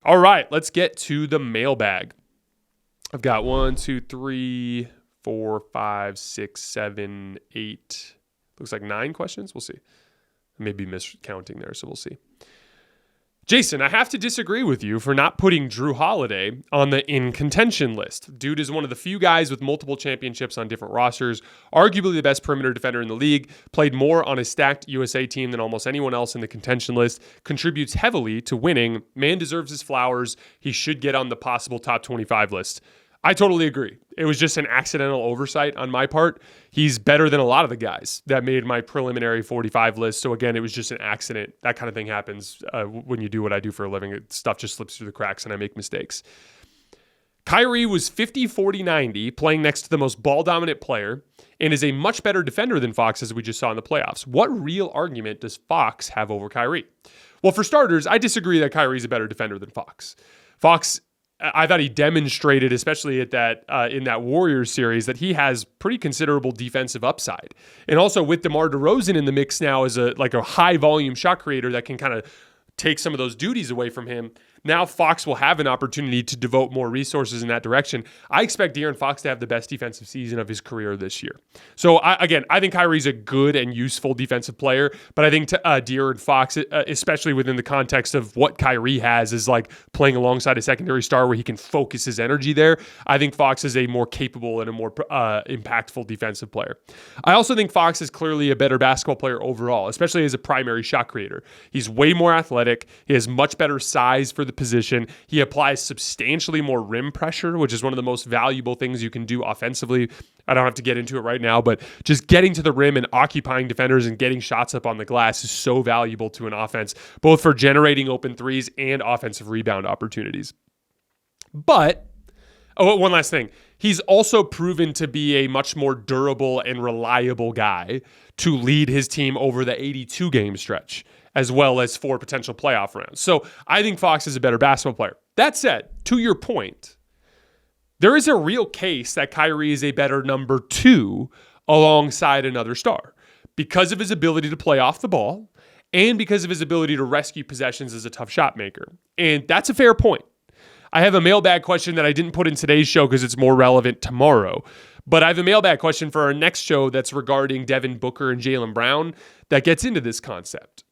All right, let's get to the mailbag. I've got 1, 2, 3, 4, 5, 6, 7, 8. Looks like 9 questions. We'll see. I may be miscounting there, so we'll see. Jason, I have to disagree with you for not putting Jrue Holiday on the in contention list. Dude is one of the few guys with multiple championships on different rosters, arguably the best perimeter defender in the league, played more on a stacked USA team than almost anyone else in the contention list, contributes heavily to winning. Man deserves his flowers. He should get on the possible top 25 list. I totally agree. It was just an accidental oversight on my part. He's better than a lot of the guys that made my preliminary 45 list. So again, it was just an accident. That kind of thing happens when you do what I do for a living. Stuff just slips through the cracks and I make mistakes. Kyrie was 50, 40, 90, playing next to the most ball-dominant player, and is a much better defender than Fox, as we just saw in the playoffs. What real argument does Fox have over Kyrie? Well, for starters, I disagree that Kyrie's a better defender than Fox. Fox, I thought he demonstrated, especially at that in that Warriors series, that he has pretty considerable defensive upside. And also with DeMar DeRozan in the mix now as a high volume shot creator that can kind of take some of those duties away from him, now Fox will have an opportunity to devote more resources in that direction. I expect De'Aaron Fox to have the best defensive season of his career this year. So I think Kyrie's a good and useful defensive player, but I think De'Aaron Fox, especially within the context of what Kyrie has, is like playing alongside a secondary star where he can focus his energy there. I think Fox is a more capable and a more impactful defensive player. I also think Fox is clearly a better basketball player overall, especially as a primary shot creator. He's way more athletic. He has much better size for the position. He applies substantially more rim pressure, which is one of the most valuable things you can do offensively. I don't have to get into it right now, but just getting to the rim and occupying defenders and getting shots up on the glass is so valuable to an offense, both for generating open threes and offensive rebound opportunities. But, one last thing. He's also proven to be a much more durable and reliable guy to lead his team over the 82-game stretch, as well as 4 potential playoff rounds. So I think Fox is a better basketball player. That said, to your point, there is a real case that Kyrie is a better number 2 alongside another star because of his ability to play off the ball and because of his ability to rescue possessions as a tough shot maker. And that's a fair point. I have a mailbag question that I didn't put in today's show because it's more relevant tomorrow. But I have a mailbag question for our next show that's regarding Devin Booker and Jaylen Brown that gets into this concept.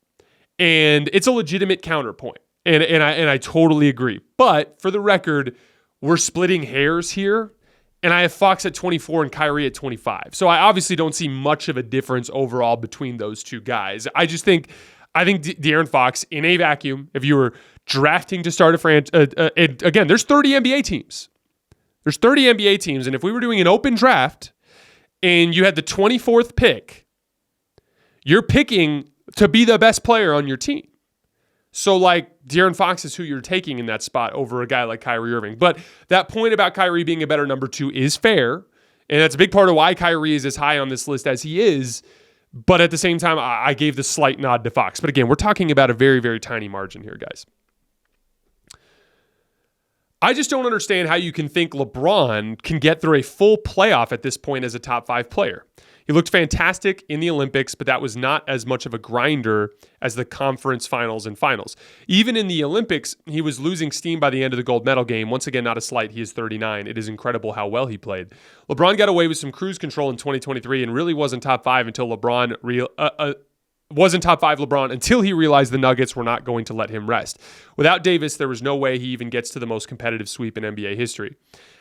And it's a legitimate counterpoint. And I totally agree. But for the record, we're splitting hairs here. And I have Fox at 24 and Kyrie at 25. So I obviously don't see much of a difference overall between those two guys. I think De'Aaron Fox, in a vacuum, if you were drafting to start a franchise, again, there's 30 NBA teams. There's 30 NBA teams. And if we were doing an open draft and you had the 24th pick, you're picking to be the best player on your team. So De'Aaron Fox is who you're taking in that spot over a guy like Kyrie Irving. But that point about Kyrie being a better number 2 is fair. And that's a big part of why Kyrie is as high on this list as he is. But at the same time, I gave the slight nod to Fox. But again, we're talking about a very, very tiny margin here, guys. I just don't understand how you can think LeBron can get through a full playoff at this point as a top 5 player. He looked fantastic in the Olympics, but that was not as much of a grinder as the conference finals and finals. Even in the Olympics, he was losing steam by the end of the gold medal game. Once again, not a slight. He is 39. It is incredible how well he played. LeBron got away with some cruise control in 2023 and really wasn't top 5 until wasn't top 5 LeBron until he realized the Nuggets were not going to let him rest. Without Davis, there was no way he even gets to the most competitive sweep in NBA history.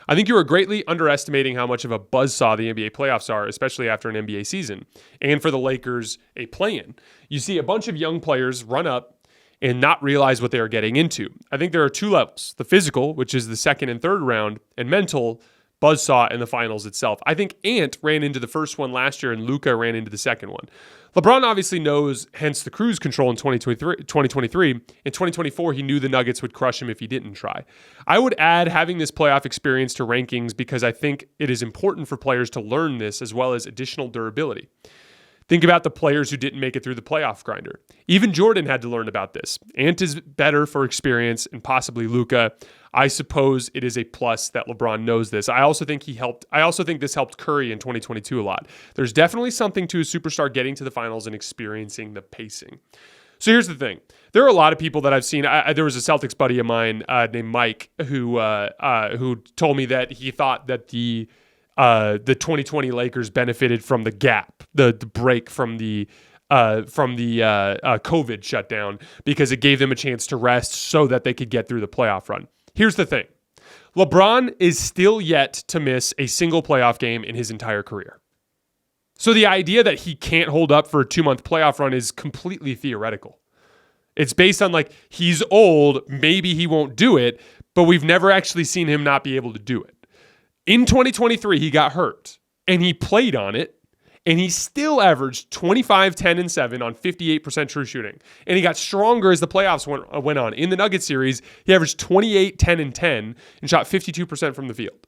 I think you are greatly underestimating how much of a buzzsaw the NBA playoffs are, especially after an NBA season. And for the Lakers, a play-in. You see a bunch of young players run up and not realize what they are getting into. I think there are 2 levels. The physical, which is the second and third round, and mental, buzzsaw in the finals itself. I think Ant ran into the first one last year and Luka ran into the second one. LeBron obviously knows, hence the cruise control in 2023. In 2024, he knew the Nuggets would crush him if he didn't try. I would add having this playoff experience to rankings because I think it is important for players to learn this as well as additional durability. Think about the players who didn't make it through the playoff grinder. Even Jordan had to learn about this. Ant is better for experience and possibly Luka. I suppose it is a plus that LeBron knows this. I also think this helped Curry in 2022 a lot. There's definitely something to a superstar getting to the finals and experiencing the pacing. So here's the thing. There are a lot of people that I've seen. There was a Celtics buddy of mine named Mike who told me that he thought that the 2020 Lakers benefited from the gap, the break from the COVID shutdown, because it gave them a chance to rest so that they could get through the playoff run. Here's the thing. LeBron is still yet to miss a single playoff game in his entire career. So the idea that he can't hold up for a 2-month playoff run is completely theoretical. It's based on like, he's old, maybe he won't do it, but we've never actually seen him not be able to do it. In 2023, he got hurt, and he played on it, and he still averaged 25, 10, and 7 on 58% true shooting. And he got stronger as the playoffs went on. In the Nuggets series, he averaged 28, 10, and 10, and shot 52% from the field.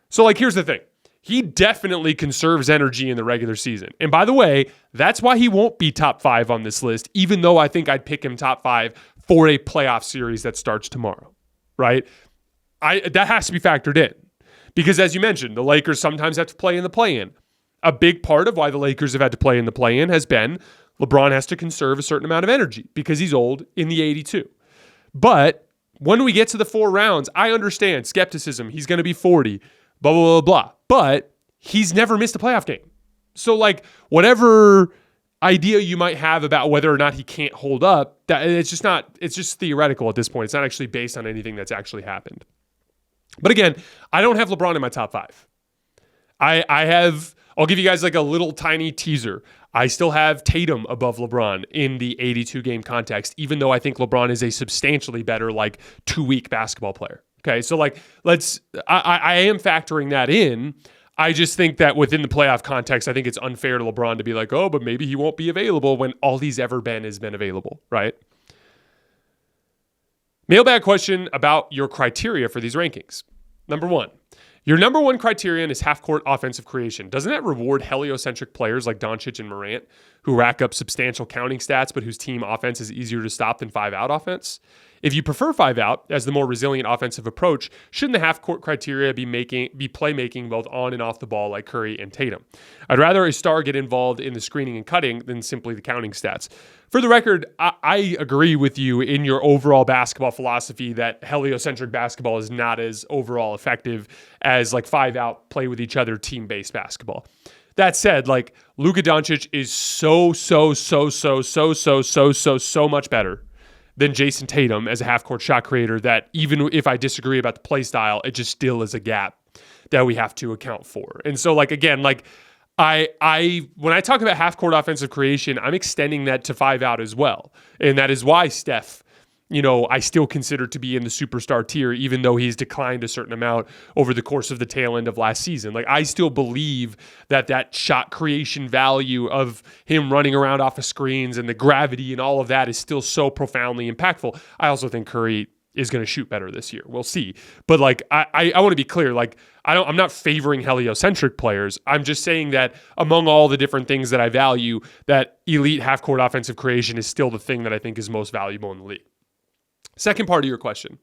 So, like, here's the thing. He definitely conserves energy in the regular season. And by the way, that's why he won't be top 5 on this list, even though I think I'd pick him top 5 for a playoff series that starts tomorrow, right? That has to be factored in. Because as you mentioned, the Lakers sometimes have to play in the play-in. A big part of why the Lakers have had to play in the play-in has been LeBron has to conserve a certain amount of energy because he's old in the 82. But when we get to the 4 rounds, I understand skepticism. He's going to be 40, blah, blah, blah, blah. But he's never missed a playoff game. So, like, whatever idea you might have about whether or not he can't hold up, it's just theoretical at this point. It's not actually based on anything that's actually happened. But again, I don't have LeBron in my top 5. I'll give you guys like a little tiny teaser. I still have Tatum above LeBron in the 82 game context, even though I think LeBron is a substantially better, like, 2-week basketball player. Okay. So like, I am factoring that in. I just think that within the playoff context, I think it's unfair to LeBron to be like, oh, but maybe he won't be available when all he's ever been has been available. Right. Mailbag question about your criteria for these rankings. Number 1, your number 1 criterion is half-court offensive creation. Doesn't that reward heliocentric players like Doncic and Morant, who rack up substantial counting stats, but whose team offense is easier to stop than 5-out offense? If you prefer 5-out as the more resilient offensive approach, shouldn't the half-court criteria be playmaking both on and off the ball like Curry and Tatum? I'd rather a star get involved in the screening and cutting than simply the counting stats. For the record, I agree with you in your overall basketball philosophy that heliocentric basketball is not as overall effective as like 5-out play with each other team-based basketball. That said, like, Luka Doncic is so much better than Jason Tatum as a half-court shot creator that even if I disagree about the play style, it just still is a gap that we have to account for. And so, like, again, like, when I talk about half-court offensive creation, I'm extending that to 5-out as well. And that is why Steph, I still consider to be in the superstar tier, even though he's declined a certain amount over the course of the tail end of last season. Like, I still believe that shot creation value of him running around off of screens and the gravity and all of that is still so profoundly impactful. I also think Curry is going to shoot better this year. We'll see. But like, I want to be clear, like, I'm not favoring heliocentric players. I'm just saying that among all the different things that I value, that elite half-court offensive creation is still the thing that I think is most valuable in the league. Second part of your question.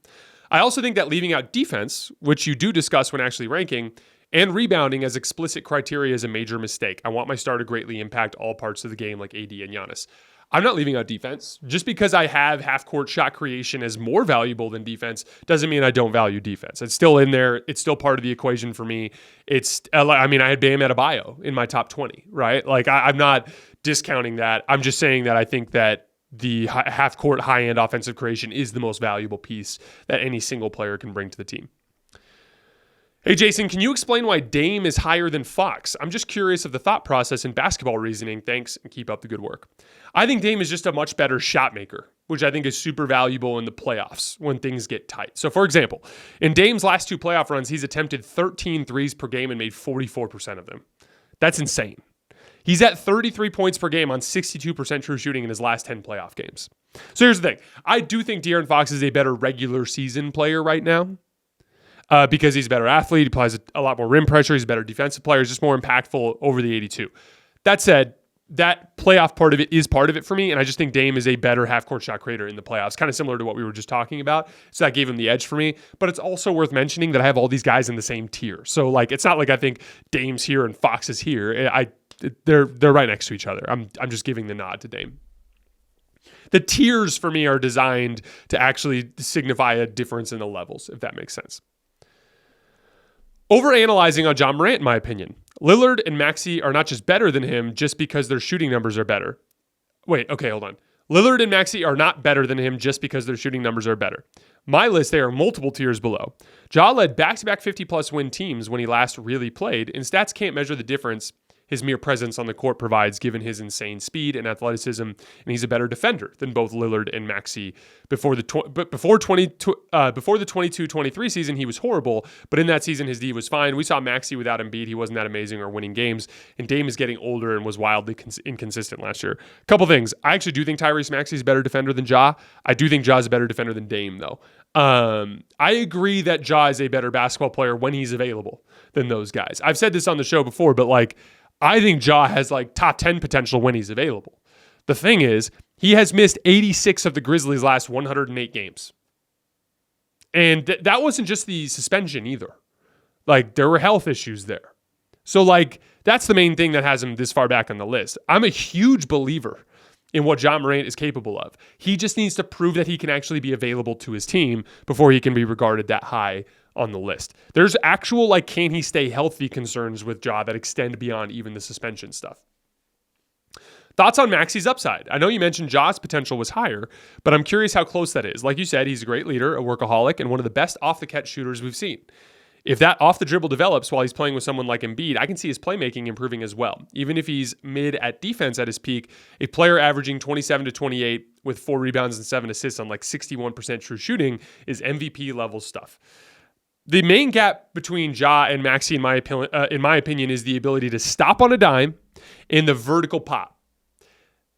I also think that leaving out defense, which you do discuss when actually ranking, and rebounding as explicit criteria is a major mistake. I want my star to greatly impact all parts of the game like AD and Giannis. I'm not leaving out defense. Just because I have half-court shot creation as more valuable than defense doesn't mean I don't value defense. It's still in there. It's still part of the equation for me. I had Bam Adebayo in my top 20, right? Like, I'm not discounting that. I'm just saying that I think that the half-court high-end offensive creation is the most valuable piece that any single player can bring to the team. Hey, Jason, can you explain why Dame is higher than Fox? I'm just curious of the thought process and basketball reasoning. Thanks, and keep up the good work. I think Dame is just a much better shot maker, which I think is super valuable in the playoffs when things get tight. So, for example, in Dame's last 2 playoff runs, he's attempted 13 threes per game and made 44% of them. That's insane. He's at 33 points per game on 62% true shooting in his last 10 playoff games. So here's the thing. I do think De'Aaron Fox is a better regular season player right now because he's a better athlete. He applies a lot more rim pressure. He's a better defensive player. He's just more impactful over the 82. That said, that playoff part of it is part of it for me, and I just think Dame is a better half-court shot creator in the playoffs, kind of similar to what we were just talking about. So that gave him the edge for me. But it's also worth mentioning that I have all these guys in the same tier. So like, it's not like I think Dame's here and Fox is here. They're right next to each other. I'm just giving the nod to Dame. The tiers for me are designed to actually signify a difference in the levels, if that makes sense. Overanalyzing on Ja Morant, in my opinion. Lillard and Maxey are not just better than him just because their shooting numbers are better. Wait, okay, hold on. Lillard and Maxey are not better than him just because their shooting numbers are better. My list, they are multiple tiers below. Ja led back-to-back 50-plus win teams when he last really played, and stats can't measure the difference his mere presence on the court provides given his insane speed and athleticism, and he's a better defender than both Lillard and Maxey. Before the 22-23 season, he was horrible, but in that season, his D was fine. We saw Maxey without Embiid. He wasn't that amazing or winning games, and Dame is getting older and was wildly inconsistent last year. Couple things. I actually do think Tyrese Maxey is a better defender than Ja. I do think Ja is a better defender than Dame, though. I agree that Ja is a better basketball player when he's available than those guys. I've said this on the show before, but I think Ja has top 10 potential when he's available. The thing is, he has missed 86 of the Grizzlies' last 108 games. And that wasn't just the suspension either. There were health issues there. So, that's the main thing that has him this far back on the list. I'm a huge believer in what Ja Morant is capable of. He just needs to prove that he can actually be available to his team before he can be regarded that high on the list. There's actual, can he stay healthy concerns with Ja that extend beyond even the suspension stuff. Thoughts on Maxey's upside? I know you mentioned Ja's potential was higher, but I'm curious how close that is. Like you said, he's a great leader, a workaholic, and one of the best off-the-catch shooters we've seen. If that off-the-dribble develops while he's playing with someone like Embiid, I can see his playmaking improving as well. Even if he's mid at defense at his peak, a player averaging 27 to 28 with 4 rebounds and 7 assists on 61% true shooting is MVP-level stuff. The main gap between Ja and Maxey, in my opinion, is the ability to stop on a dime and the vertical pop.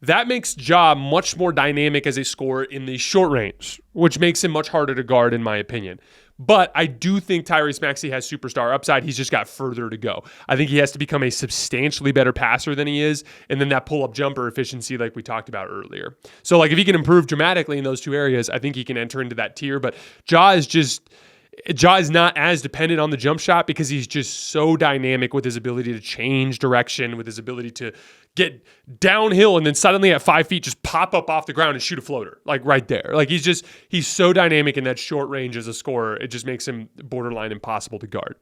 That makes Ja much more dynamic as a scorer in the short range, which makes him much harder to guard, in my opinion. But I do think Tyrese Maxey has superstar upside. He's just got further to go. I think he has to become a substantially better passer than he is, and then that pull-up jumper efficiency like we talked about earlier. So if he can improve dramatically in those two areas, I think he can enter into that tier. But Ja is not as dependent on the jump shot because he's just so dynamic with his ability to change direction, with his ability to get downhill and then suddenly at 5 feet just pop up off the ground and shoot a floater, right there. He's so dynamic in that short range as a scorer, it just makes him borderline impossible to guard.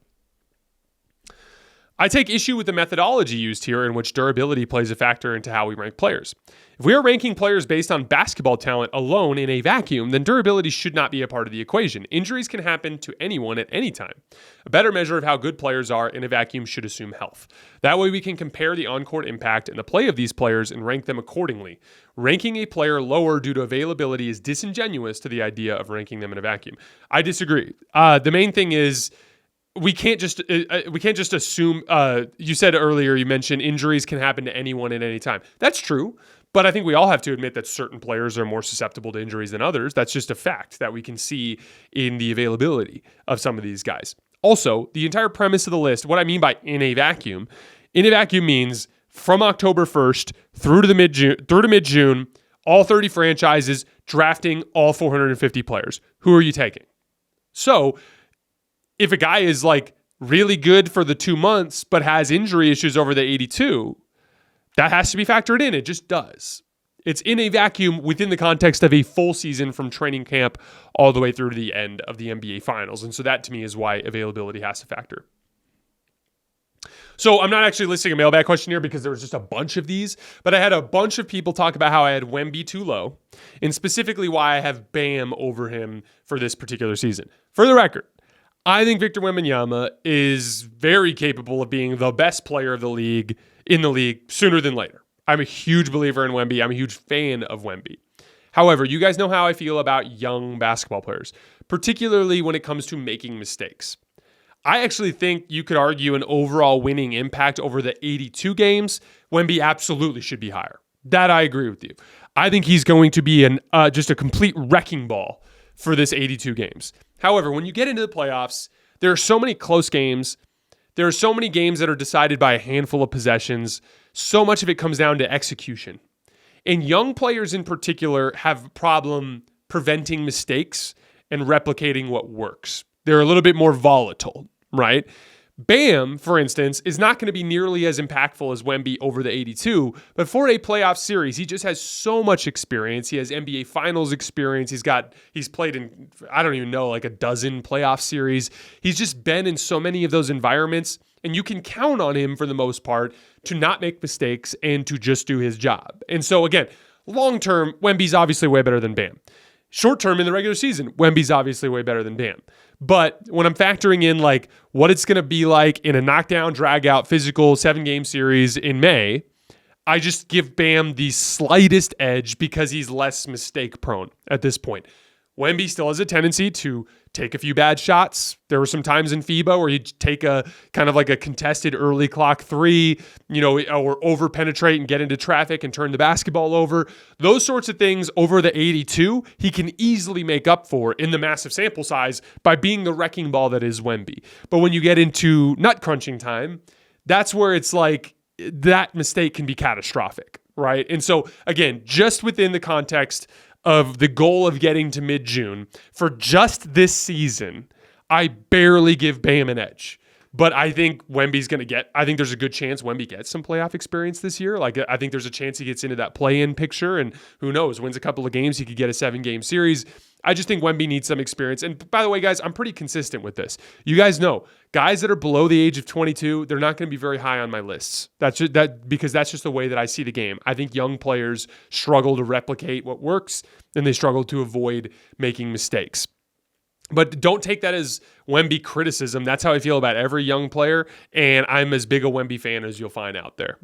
I take issue with the methodology used here in which durability plays a factor into how we rank players. If we are ranking players based on basketball talent alone in a vacuum, then durability should not be a part of the equation. Injuries can happen to anyone at any time. A better measure of how good players are in a vacuum should assume health. That way we can compare the on-court impact and the play of these players and rank them accordingly. Ranking a player lower due to availability is disingenuous to the idea of ranking them in a vacuum. I disagree. The main thing is, we can't just assume. You said earlier, you mentioned injuries can happen to anyone at any time. That's true, but I think we all have to admit that certain players are more susceptible to injuries than others. That's just a fact that we can see in the availability of some of these guys. Also, the entire premise of the list, what I mean by in a vacuum means from October 1st through to mid-June, all 30 franchises drafting all 450 players. Who are you taking? So, if a guy is really good for the 2 months but has injury issues over the 82, that has to be factored in. It just does. It's in a vacuum within the context of a full season from training camp all the way through to the end of the NBA Finals. And so that to me is why availability has to factor. So I'm not actually listing a mailbag question here because there was just a bunch of these, but I had a bunch of people talk about how I had Wemby too low and specifically why I have Bam over him for this particular season. For the record, I think Victor Wembanyama is very capable of being the best player of the league in the league sooner than later. I'm a huge believer in Wemby. I'm a huge fan of Wemby. However, you guys know how I feel about young basketball players, particularly when it comes to making mistakes. I actually think you could argue an overall winning impact over the 82 games, Wemby absolutely should be higher. That I agree with you. I think he's going to be just a complete wrecking ball for this 82 games. However, when you get into the playoffs, there are so many close games. There are so many games that are decided by a handful of possessions. So much of it comes down to execution. And young players in particular have a problem preventing mistakes and replicating what works. They're a little bit more volatile, right? Bam, for instance, is not going to be nearly as impactful as Wemby over the 82, but for a playoff series, he just has so much experience. He has NBA Finals experience. He's played in, I don't even know, like a dozen playoff series. He's just been in so many of those environments, and you can count on him for the most part to not make mistakes and to just do his job. And so again, long term, Wemby's obviously way better than Bam. Short term in the regular season, Wemby's obviously way better than Bam. But when I'm factoring in like what it's going to be like in a knockdown, drag out, physical 7-game series in May, I just give Bam the slightest edge because he's less mistake prone at this point. Wemby still has a tendency to take a few bad shots. There were some times in FIBA where he'd take a kind of like a contested early clock three, or over penetrate and get into traffic and turn the basketball over. Those sorts of things over the 82, he can easily make up for in the massive sample size by being the wrecking ball that is Wemby. But when you get into nut crunching time, that's where it's like that mistake can be catastrophic, right? And so again, just within the context of the goal of getting to mid-June, for just this season, I barely give Bam an edge. But I think I think there's a good chance Wemby gets some playoff experience this year. Like, I think there's a chance he gets into that play-in picture, and who knows, wins a couple of games, he could get a 7-game series. I just think Wemby needs some experience. And by the way, guys, I'm pretty consistent with this. You guys know, guys that are below the age of 22, they're not going to be very high on my lists. Because that's just the way that I see the game. I think young players struggle to replicate what works, and they struggle to avoid making mistakes. But don't take that as Wemby criticism. That's how I feel about every young player, and I'm as big a Wemby fan as you'll find out there.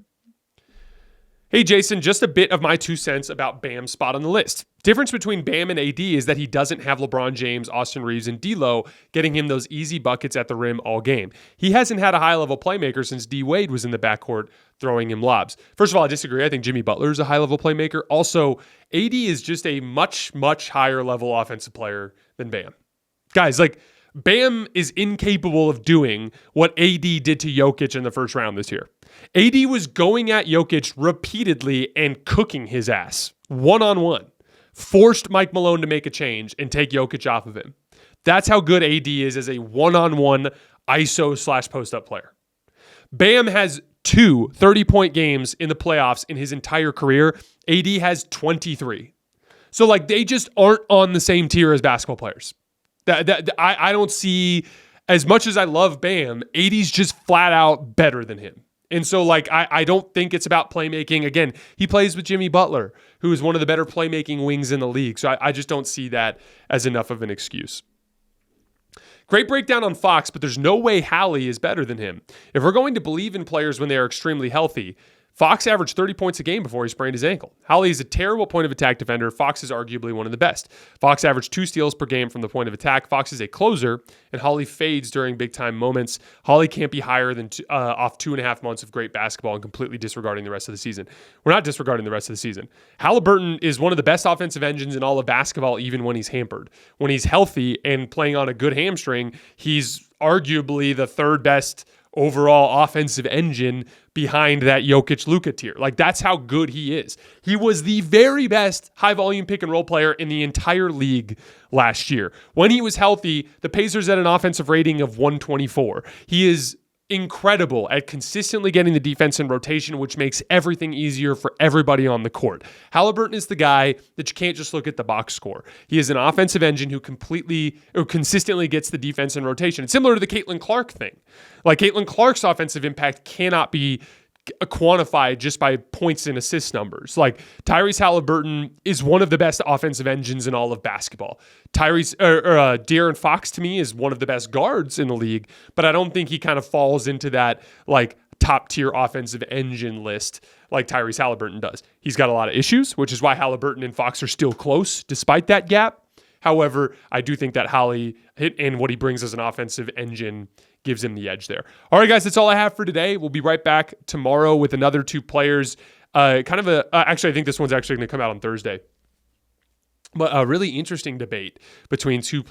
Hey, Jason, just a bit of my 2 cents about Bam's spot on the list. Difference between Bam and AD is that he doesn't have LeBron James, Austin Reeves, and D'Lo getting him those easy buckets at the rim all game. He hasn't had a high-level playmaker since D. Wade was in the backcourt throwing him lobs. First of all, I disagree. I think Jimmy Butler is a high-level playmaker. Also, AD is just a much, much higher-level offensive player than Bam. Guys, like, Bam is incapable of doing what AD did to Jokic in the first round this year. AD was going at Jokic repeatedly and cooking his ass one-on-one. Forced Mike Malone to make a change and take Jokic off of him. That's how good AD is as a one-on-one ISO/post-up player. Bam has 2 30-point games in the playoffs in his entire career. AD has 23. So, like, they just aren't on the same tier as basketball players. I don't see, as much as I love Bam, AD's just flat out better than him. And so, like, I don't think it's about playmaking. Again, he plays with Jimmy Butler, who is one of the better playmaking wings in the league. So I just don't see that as enough of an excuse. Great breakdown on Fox, but there's no way Hallie is better than him. If we're going to believe in players when they are extremely healthy, Fox averaged 30 points a game before he sprained his ankle. Hallie is a terrible point of attack defender. Fox is arguably one of the best. Fox averaged 2 steals per game from the point of attack. Fox is a closer, and Hallie fades during big-time moments. Hallie can't be higher than off 2.5 months of great basketball and completely disregarding the rest of the season. We're not disregarding the rest of the season. Haliburton is one of the best offensive engines in all of basketball, even when he's hampered. When he's healthy and playing on a good hamstring, he's arguably the 3rd best overall offensive engine behind that Jokic-Luka tier. Like, that's how good he is. He was the very best high-volume pick-and-roll player in the entire league last year. When he was healthy, the Pacers had an offensive rating of 124. He is incredible at consistently getting the defense in rotation, which makes everything easier for everybody on the court. Haliburton is the guy that you can't just look at the box score. He is an offensive engine who consistently gets the defense in rotation. It's similar to the Caitlin Clark thing. Like, Caitlin Clark's offensive impact cannot be quantified just by points and assist numbers. Like, Tyrese Haliburton is one of the best offensive engines in all of basketball. De'Aaron Fox, to me, is one of the best guards in the league, but I don't think he kind of falls into that, like, top tier offensive engine list like Tyrese Haliburton does. He's got a lot of issues, which is why Haliburton and Fox are still close despite that gap. However, I do think that Hallie and what he brings as an offensive engine gives him the edge there. All right, guys, that's all I have for today. We'll be right back tomorrow with another 2 players. Actually, I think this one's actually going to come out on Thursday. But a really interesting debate between two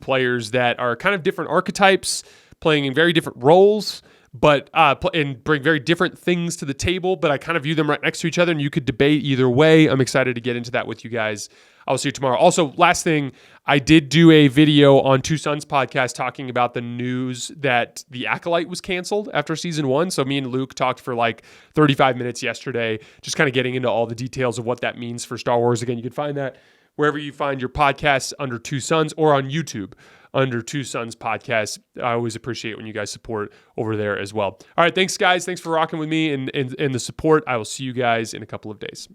players that are kind of different archetypes, playing in very different roles, and bring very different things to the table, but I kind of view them right next to each other, and you could debate either way. I'm excited to get into that with you guys. I'll see you tomorrow. Also, last thing, I did do a video on Two Sons podcast talking about the news that The Acolyte was canceled after season 1. So me and Luke talked for like 35 minutes yesterday, just kind of getting into all the details of what that means for Star Wars. Again, you can find that wherever you find your podcasts under Two Sons, or on YouTube under Two Sons podcast. I always appreciate when you guys support over there as well. All right, thanks guys. Thanks for rocking with me and the support. I will see you guys in a couple of days.